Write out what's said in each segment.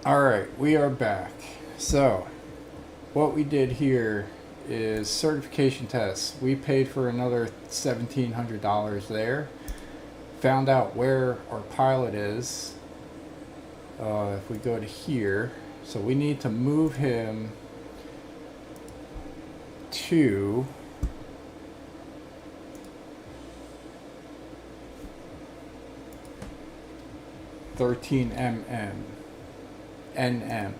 Alright, we are back. So, what we did here is certification tests. We paid for another $1,700 there. Found out where our pilot is. If we go to here, so we need to move him to NM.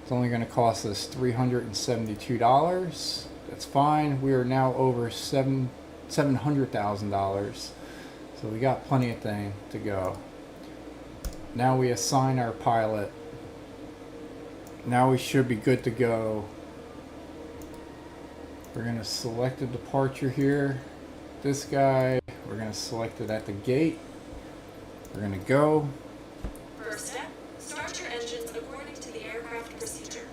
It's only going to cost us $372. That's fine. We are now over $700,000. So we got plenty of thing to go. Now we assign our pilot. Now we should be good to go. We're going to select a departure here. This guy, we're going to select it at the gate. We're going to go. First step, start your engines according to the aircraft procedure.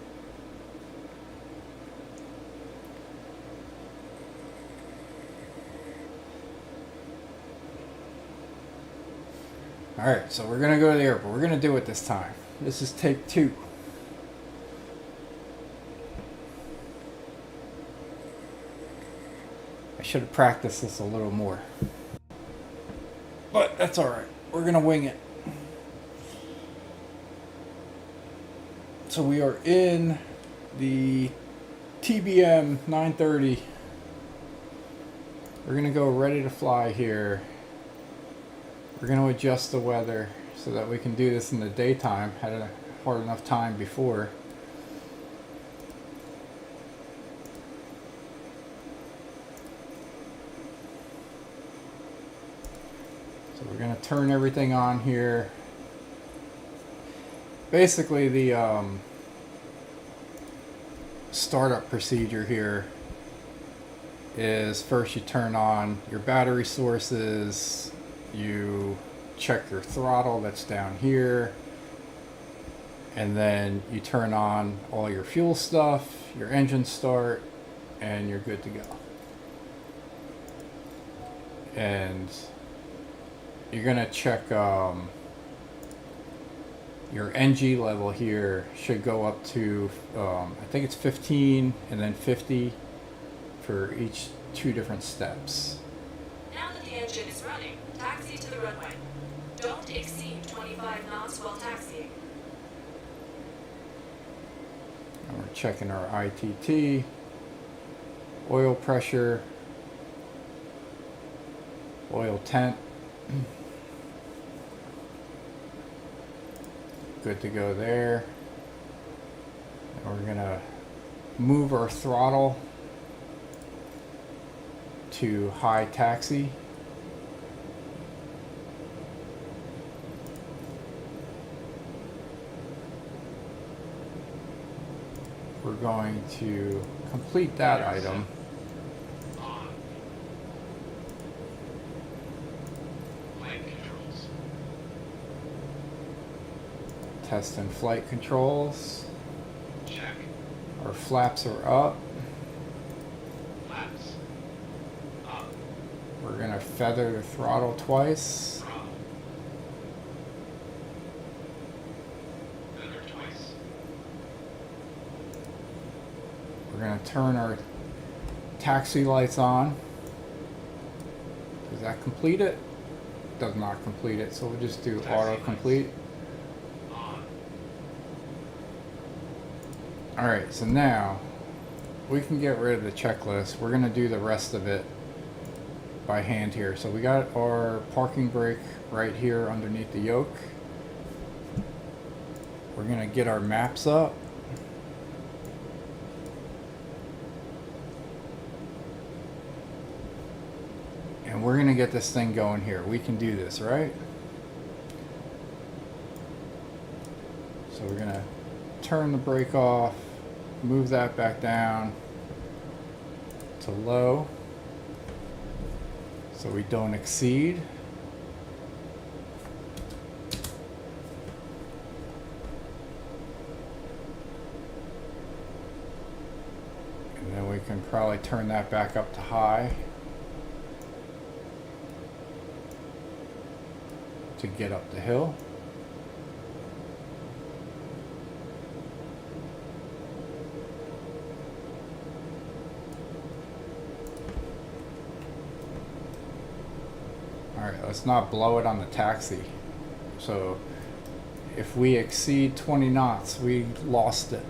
Alright, so we're going to go to the airport. We're going to do it this time. This is take 2. I should have practiced this a little more. But that's alright. We're going to wing it. So we are in the TBM 930. We're going to go ready to fly here. We're going to adjust the weather so that we can do this in the daytime. Had a hard enough time before. So we're going to turn everything on here. Basically the startup procedure here is first you turn on your battery sources, you check your throttle that's down here, and then you turn on all your fuel stuff, your engine start, and you're good to go. And you're gonna check your NG level here should go up to I think it's 15 and then 50 for each 2 different steps. Now that the engine is running, taxi to the runway. Don't exceed 25 knots while taxiing. And we're checking our ITT, oil pressure, oil temp. Good to go there. And we're gonna move our throttle to high taxi. We're going to complete that item. Test and flight controls. Check. Our flaps are up. Flaps. Up. We're gonna feather the throttle twice. Throttle. Feather twice. We're gonna turn our taxi lights on. Does that complete it? Does not complete it, so we'll just do auto complete. Alright, so now we can get rid of the checklist. We're going to do the rest of it by hand here. So we got our parking brake right here underneath the yoke. We're going to get our maps up. And we're going to get this thing going here. We can do this, right? So we're going to turn the brake off, move that back down to low so we don't exceed. And then we can probably turn that back up to high to get up the hill. Alright, let's not blow it on the taxi. So if we exceed 20 knots, we lost it.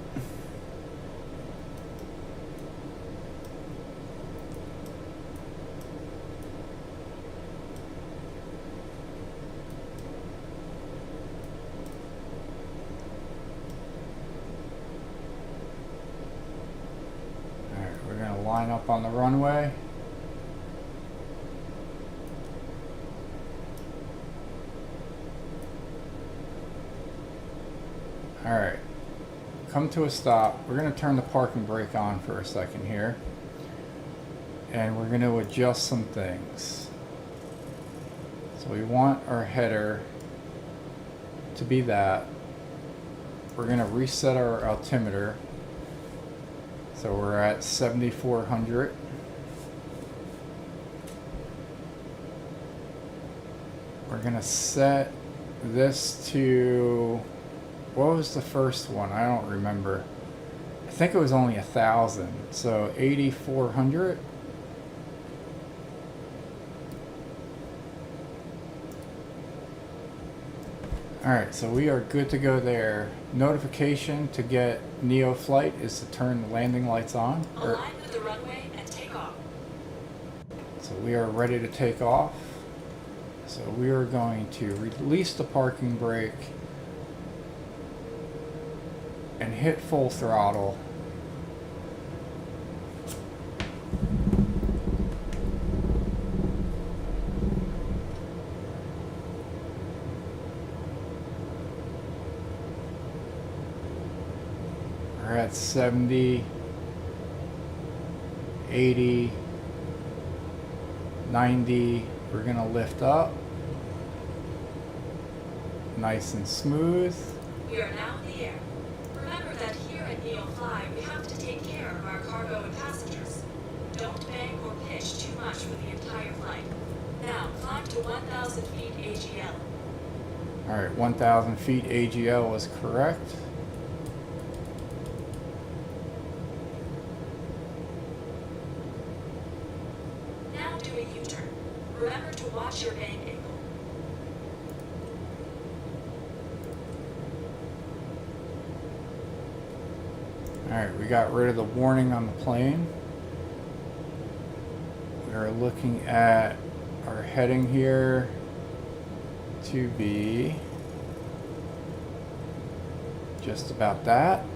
Alright, we're going to line up on the runway. Alright, come to a stop. We're going to turn the parking brake on for a second here. And we're going to adjust some things. So we want our header to be that. We're going to reset our altimeter. So we're at 7,400. We're going to set this to... What was the first one? I don't remember. I think it was only 1,000. So 8,400. Alright, so we are good to go there. Notification to get NeoFlight is to turn the landing lights on. Align with the runway and take off. So we are ready to take off. So we are going to release the parking brake and hit full throttle. We're at 70, 80, 90. We're gonna lift up. Nice and smooth. We are now in the air. Remember that here at NeoFly, we have to take care of our cargo and passengers. Don't bang or pitch too much for the entire flight. Now, climb to 1,000 feet AGL. Alright, 1,000 feet AGL was correct. Now do a U-turn. Remember to watch your bang angle. Alright, we got rid of the warning on the plane. We are looking at our heading here to be just about that.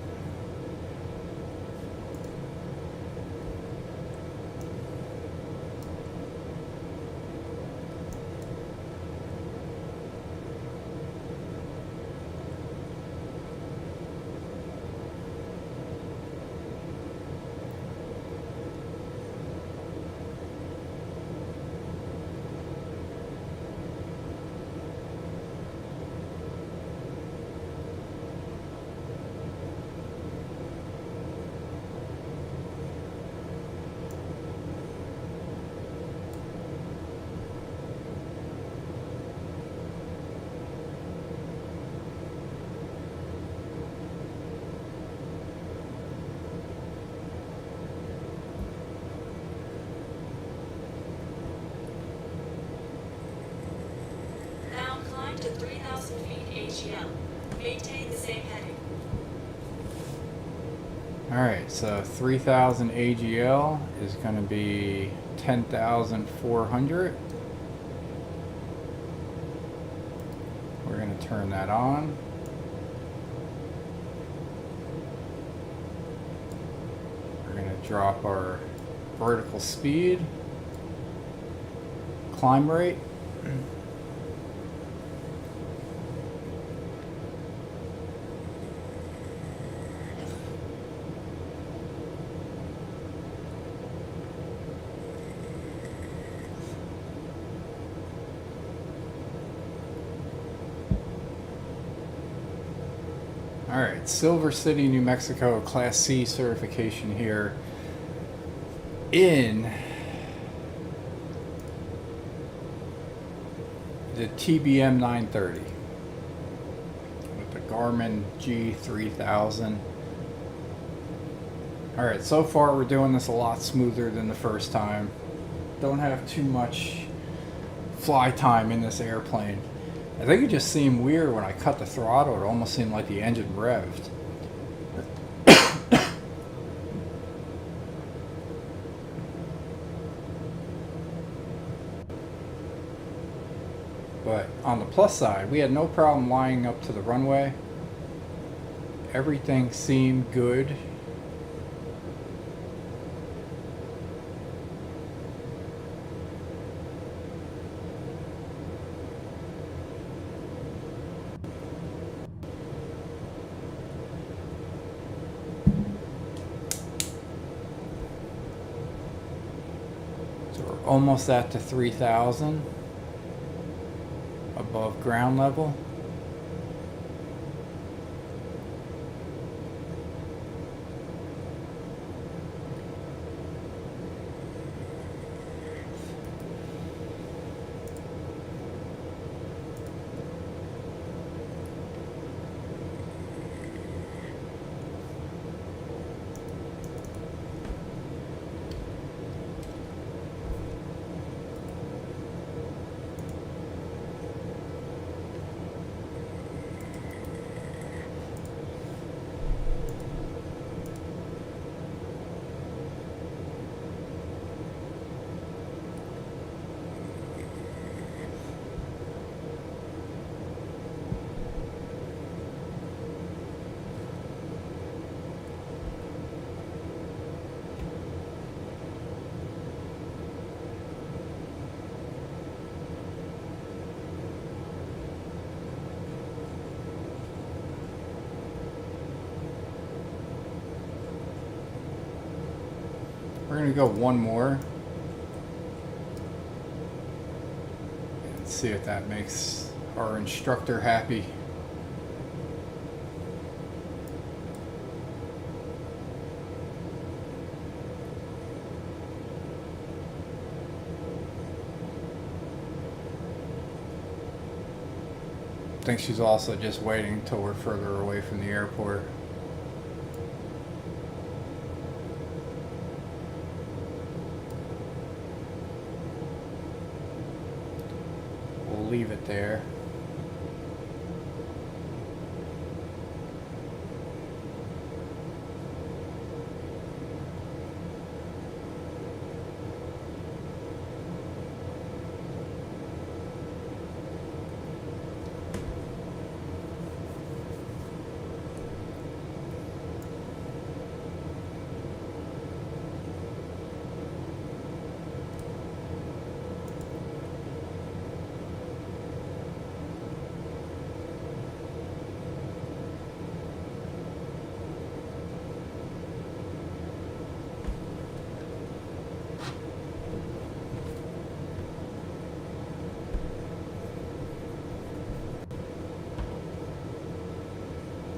Now climb to 3,000 feet AGL. Maintain the same heading. Alright, so 3,000 AGL is going to be 10,400. We're going to turn that on. We're going to drop our vertical speed, climb rate. Alright, Silver City, New Mexico, Class C certification here in the TBM 930 with the Garmin G3000. Alright, so far we're doing this a lot smoother than the first time. Don't have too much fly time in this airplane. I think it just seemed weird when I cut the throttle. It almost seemed like the engine revved. But on the plus side, we had no problem lining up to the runway. Everything seemed good. So we're almost at the 3,000 above ground level. We're going to go one more and see if that makes our instructor happy. I think she's also just waiting until we're further away from the airport. Leave it there.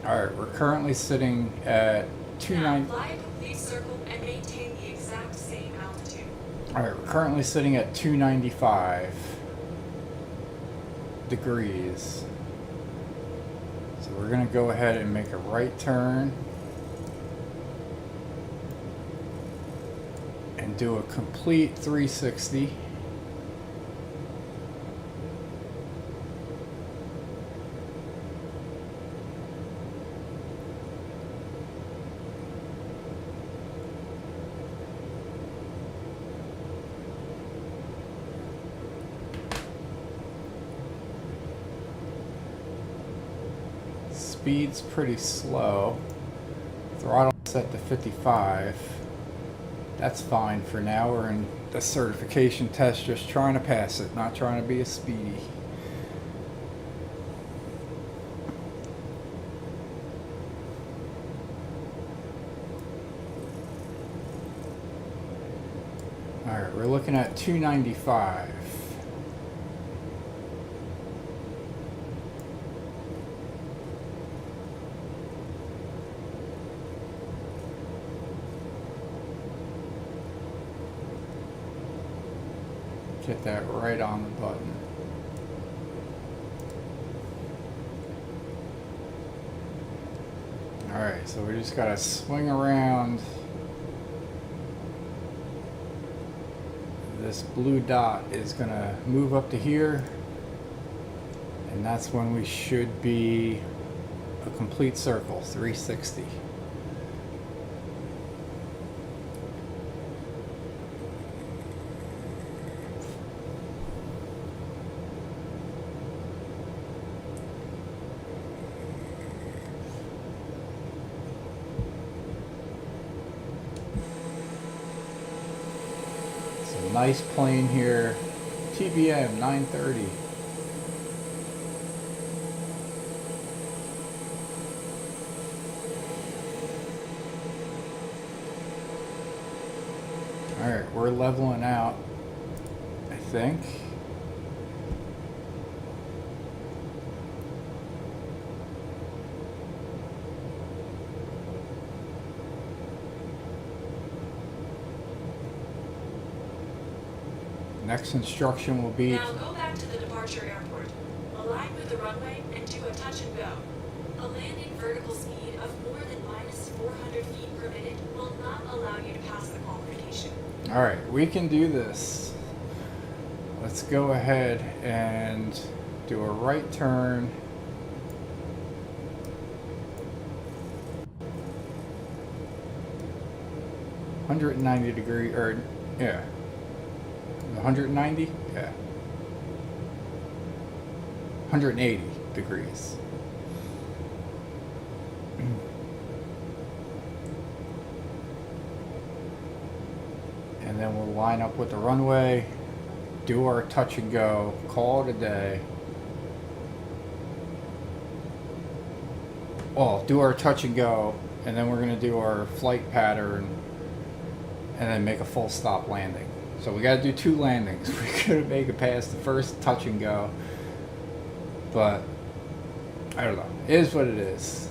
Alright, we're currently sitting at Now 290. fly a complete circle and maintain the exact same altitude. Alright, we're currently sitting at 295 degrees. So we're going to go ahead and make a right turn and do a complete 360. Speed's pretty slow. Throttle set to 55. That's fine for now. We're in the certification test, just trying to pass it, not trying to be a speedy. Alright, we're looking at 295. Get that right on the button. Alright, so we just gotta swing around this blue dot is going to move up to here, and that's when we should be a complete circle, 360. Nice plane here, TBM 930. All right, we're leveling out, I think. Next instruction will be... Now go back to the departure airport. Align with the runway and do a touch and go. A landing vertical speed of more than minus 400 feet per minute will not allow you to pass the qualification. All right, we can do this. Let's go ahead and do a right turn. (190°) or yeah. 190? Yeah. 180 degrees. And then we'll line up with the runway, do our touch and go, call it a day. Well, do our touch and go, and then we're going to do our flight pattern and then make a full stop landing. So we got to do 2 landings. We couldn't make it past the first touch and go, but I don't know. It is what it is.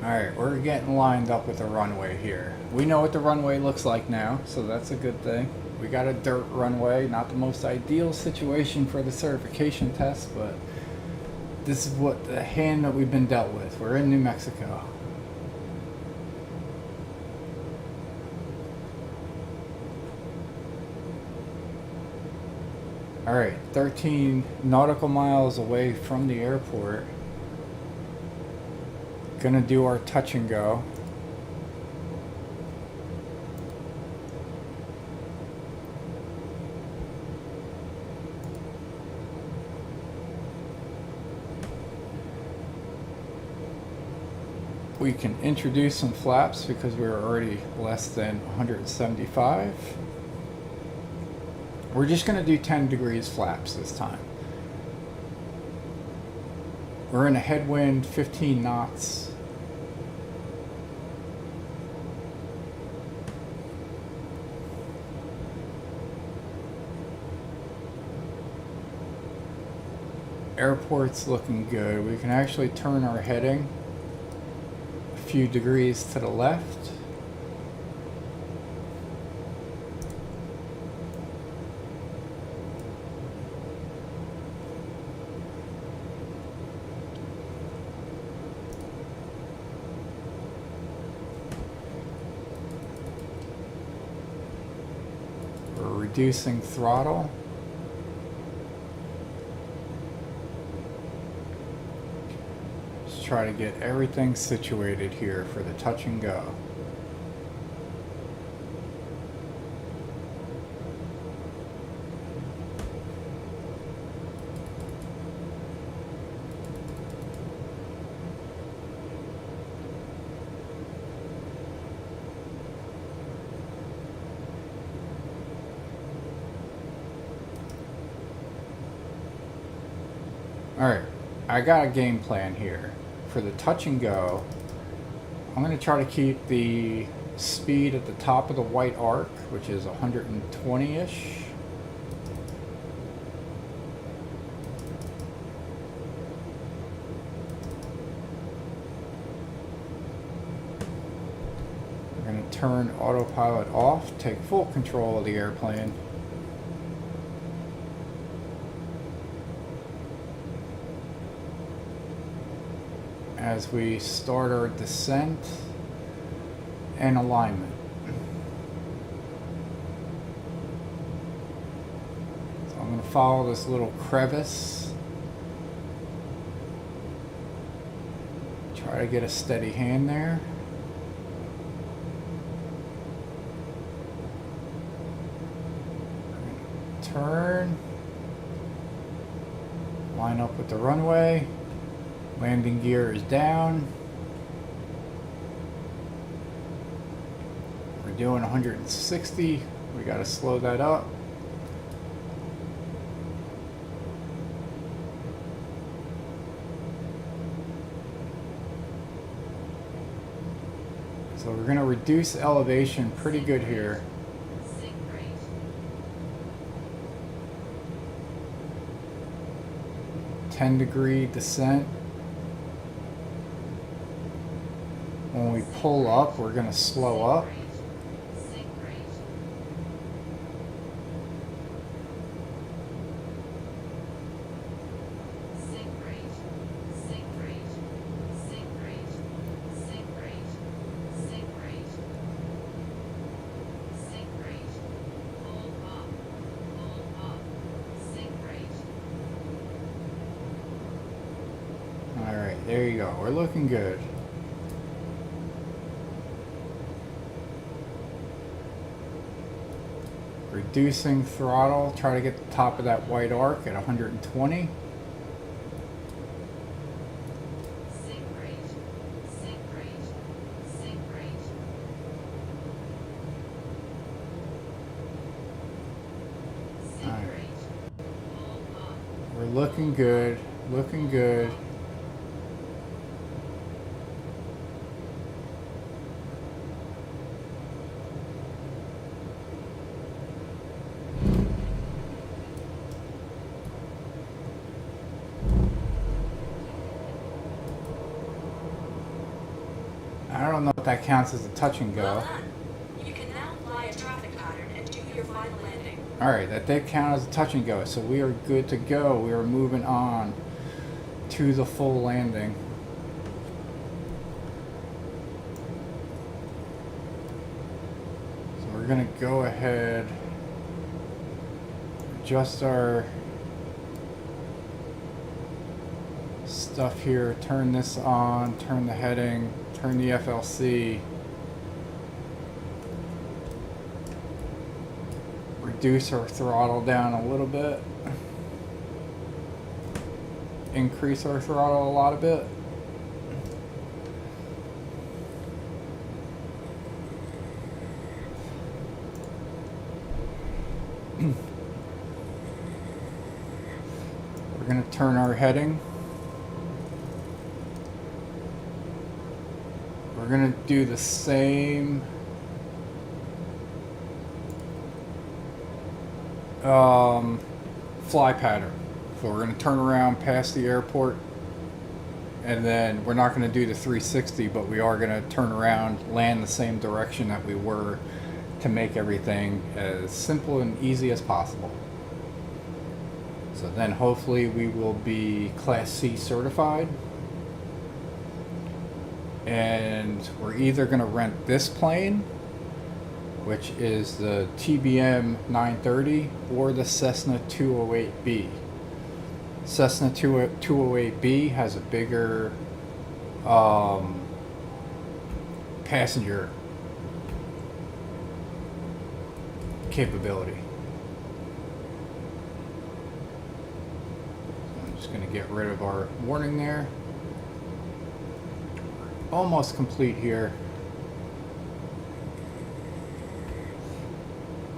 Alright, we're getting lined up with the runway here. We know what the runway looks like now, so that's a good thing. We got a dirt runway, not the most ideal situation for the certification test, but this is what the hand that we've been dealt with. We're in New Mexico. Alright, 13 nautical miles away from the airport. Gonna do our touch and go. We can introduce some flaps because we're already less than 175. We're just gonna do 10 degrees flaps this time. We're in a headwind, 15 knots. Airport's looking good. We can actually turn our heading a few degrees to the left. We're reducing throttle. Try to get everything situated here for the touch and go. All right, I got a game plan here. For the touch and go, I'm going to try to keep the speed at the top of the white arc, which is 120-ish. We're going to turn autopilot off, take full control of the airplane. As we start our descent and alignment. So I'm going to follow this little crevice. Try to get a steady hand there. Turn. Line up with the runway. Landing gear is down. We're doing 160. We got to slow that up. So we're going to reduce elevation pretty good here. 10-degree descent. When we pull up, we're going to slow up. Alright, there you go. We're looking good. Reducing throttle, try to get the top of that white arc at 120. Alright. We're looking good, looking good. I don't know if that counts as a touch and go. Well done. You can now fly a traffic pattern and do your final landing. Alright, that did count as a touch and go, so we are good to go. We are moving on to the full landing. So we're going to go ahead, adjust our stuff here, turn this on, turn the heading, turn the FLC, reduce our throttle down a little bit, increase our throttle a lot a bit. We're going to turn our heading. We're going to do the same fly pattern. So we're going to turn around past the airport, and then we're not going to do the 360, but we are going to turn around, land the same direction that we were, to make everything as simple and easy as possible. So then hopefully we will be Class C certified. And we're either going to rent this plane, which is the TBM 930, or the Cessna 208B. Cessna 208B has a bigger passenger capability. I'm just going to get rid of our warning there. Almost complete here.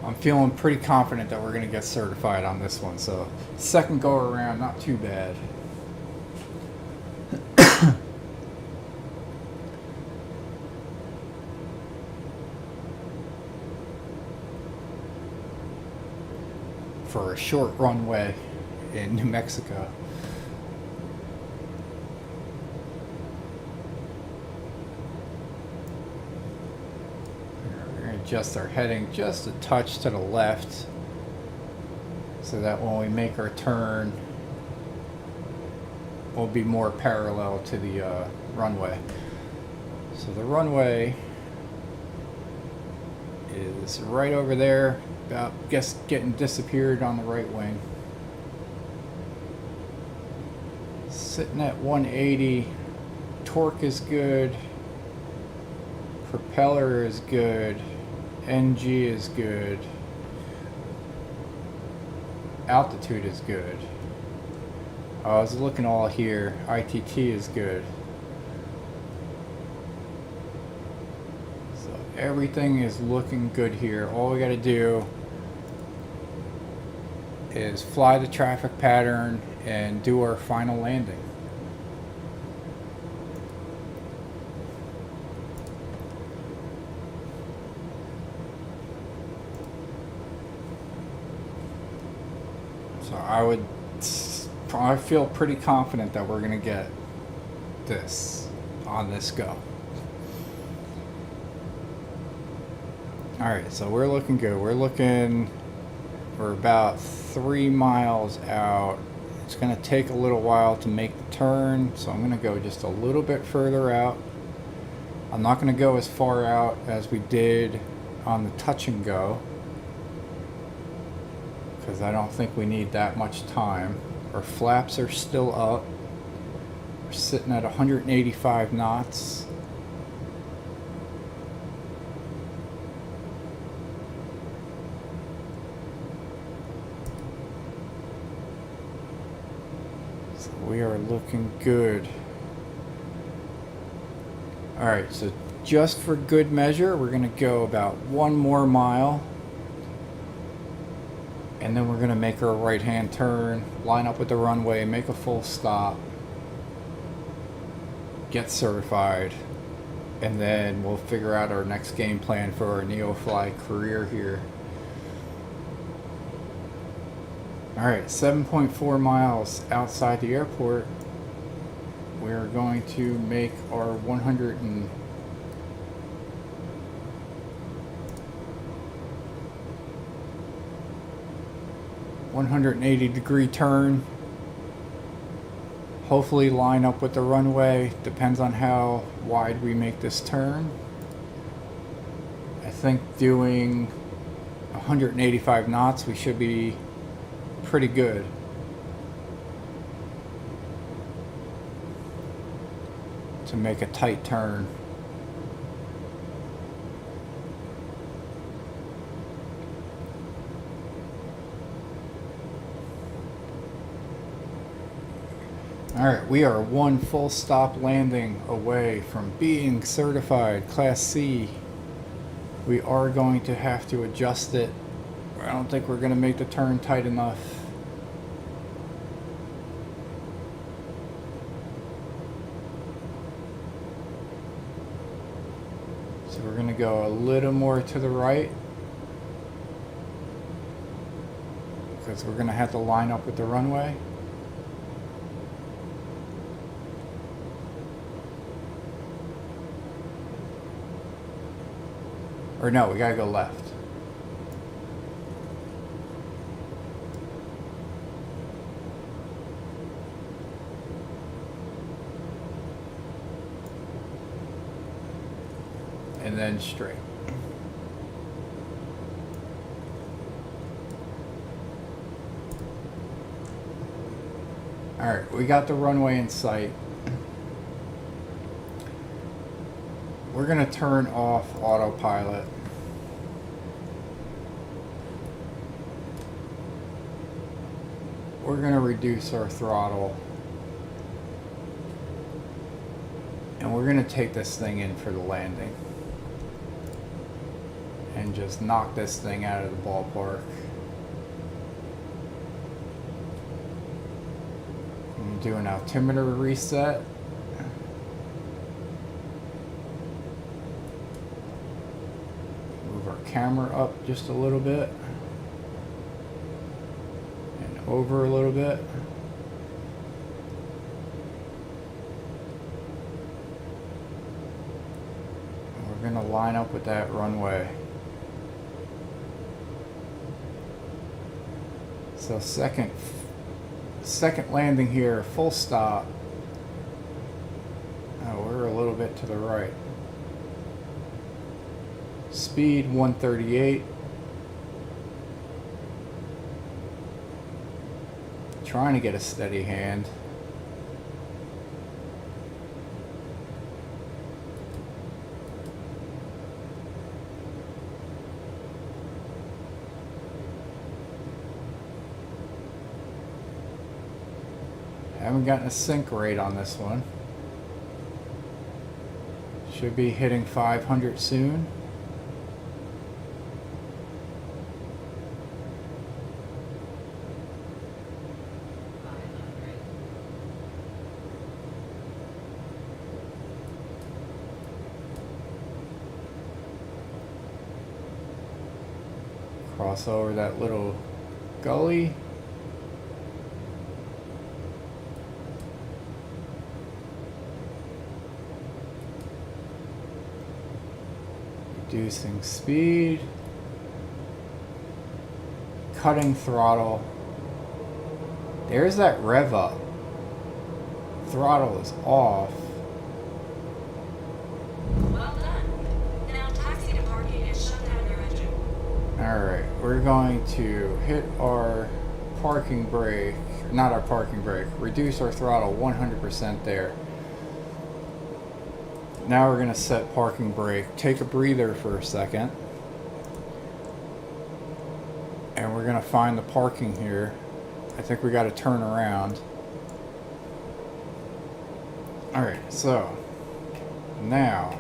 I'm feeling pretty confident that we're going to get certified on this one, so second go around, not too bad. For a short runway in New Mexico. adjust our heading just a touch to the left so that when we make our turn, we'll be more parallel to the runway. So the runway is right over there, about getting disappeared on the right wing. Sitting at 180, torque is good, propeller is good, NG is good, altitude is good. I was looking all here, ITT is good. So everything is looking good here. All we gotta do is fly the traffic pattern and do our final landing. So I feel pretty confident that we're gonna get this on this go. Alright, so we're looking good. We're about 3 miles out. It's gonna take a little while to make the turn, so I'm gonna go just a little bit further out. I'm not gonna go as far out as we did on the touch and go, because I don't think we need that much time. Our flaps are still up. We're sitting at 185 knots. So we are looking good. Alright, so just for good measure, we're going to go about 1 more mile. And then we're going to make our right-hand turn, line up with the runway, make a full stop, get certified, and then we'll figure out our next game plan for our NeoFly career here. Alright, 7.4 miles outside the airport. We're going to make our 180 degree turn. Hopefully line up with the runway. Depends on how wide we make this turn. I think doing 185 knots, we should be pretty good. To make a tight turn. Alright, we are 1 full stop landing away from being certified Class C. We are going to have to adjust it. I don't think we're going to make the turn tight enough. So we're going to go a little more to the right, because we're going to have to line up with the runway. Or no, we gotta go left. And then straight. Alright, we got the runway in sight. We're gonna turn off autopilot. We're gonna reduce our throttle. And we're gonna take this thing in for the landing. And just knock this thing out of the ballpark. I'm gonna do an altimeter reset. Move our camera up just a little bit. And over a little bit. And we're gonna line up with that runway. So second landing here, full stop. Oh, we're a little bit to the right. Speed 138. Trying to get a steady hand. Haven't gotten a sync rate on this one. Should be hitting 500 soon. Cross over that little gully. Reducing speed. Cutting throttle. There's that rev up. Throttle is off. Well done. Now taxi to parking and shut down your engine. Alright, we're going to hit our parking brake, not our parking brake, reduce our throttle 100% there. Now we're going to set parking brake, take a breather for a second, and we're going to find the parking here. I think we got to turn around. Alright, so now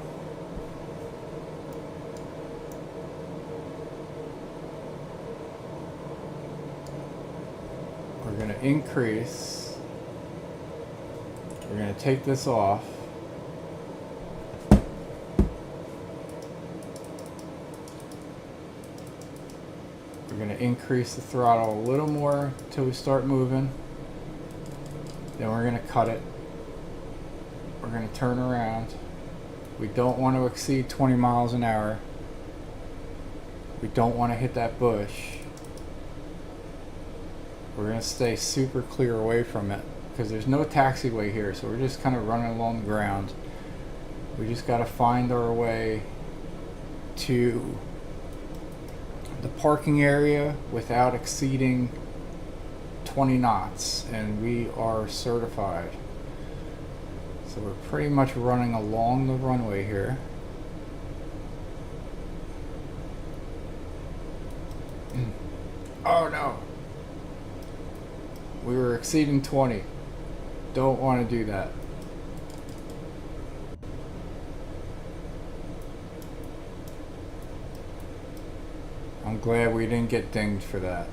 we're going to increase. We're going to take this off. We're going to increase the throttle a little more until we start moving. Then we're going to cut it. We're going to turn around. We don't want to exceed 20 miles an hour. We don't want to hit that bush. We're going to stay super clear away from it because there's no taxiway here, so we're just kind of running along the ground. We just got to find our way to the parking area without exceeding 20 knots, and we are certified. So we're pretty much running along the runway here. Oh no! We were exceeding 20. Don't want to do that. I'm glad we didn't get dinged for that.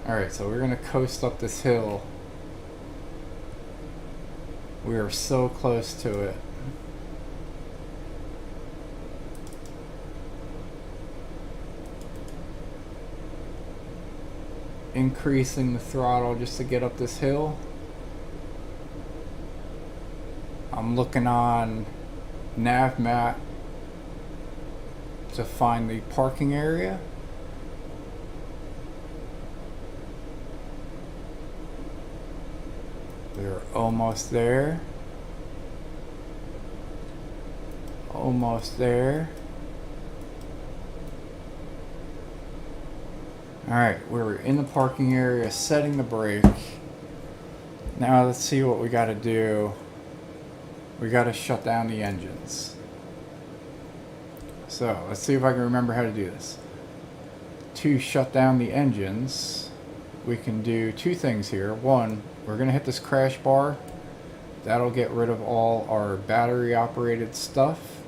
Alright, so we're going to coast up this hill. We are so close to it. Increasing the throttle just to get up this hill. I'm looking on nav map to find the parking area. We're almost there. Almost there. Alright, we're in the parking area, setting the brake. Now let's see what we gotta do. We gotta shut down the engines. So, let's see if I can remember how to do this. To shut down the engines, we can do two things here. One, we're gonna hit this crash bar. That'll get rid of all our battery operated stuff.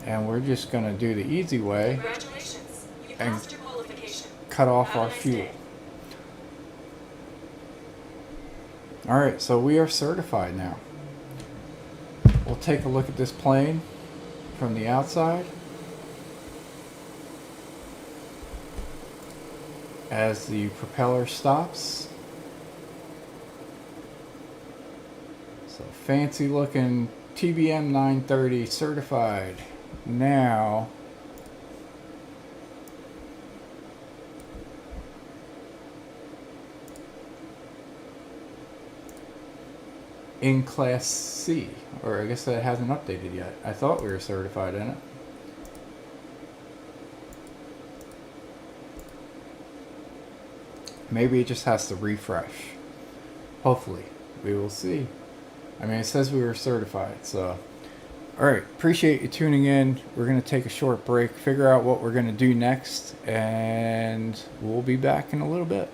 And we're just gonna do the easy way. Congratulations. You passed your qualification. Cut off Have a our nice fuel. day. Alright, so we are certified now. We'll take a look at this plane from the outside. As the propeller stops. So fancy looking TBM 930 certified. Now in Class C. Or I guess that hasn't updated yet. I thought we were certified in it. Maybe it just has to refresh. Hopefully. We will see. I mean, it says we were certified, so... Alright, appreciate you tuning in. We're going to take a short break, figure out what we're going to do next, and we'll be back in a little bit.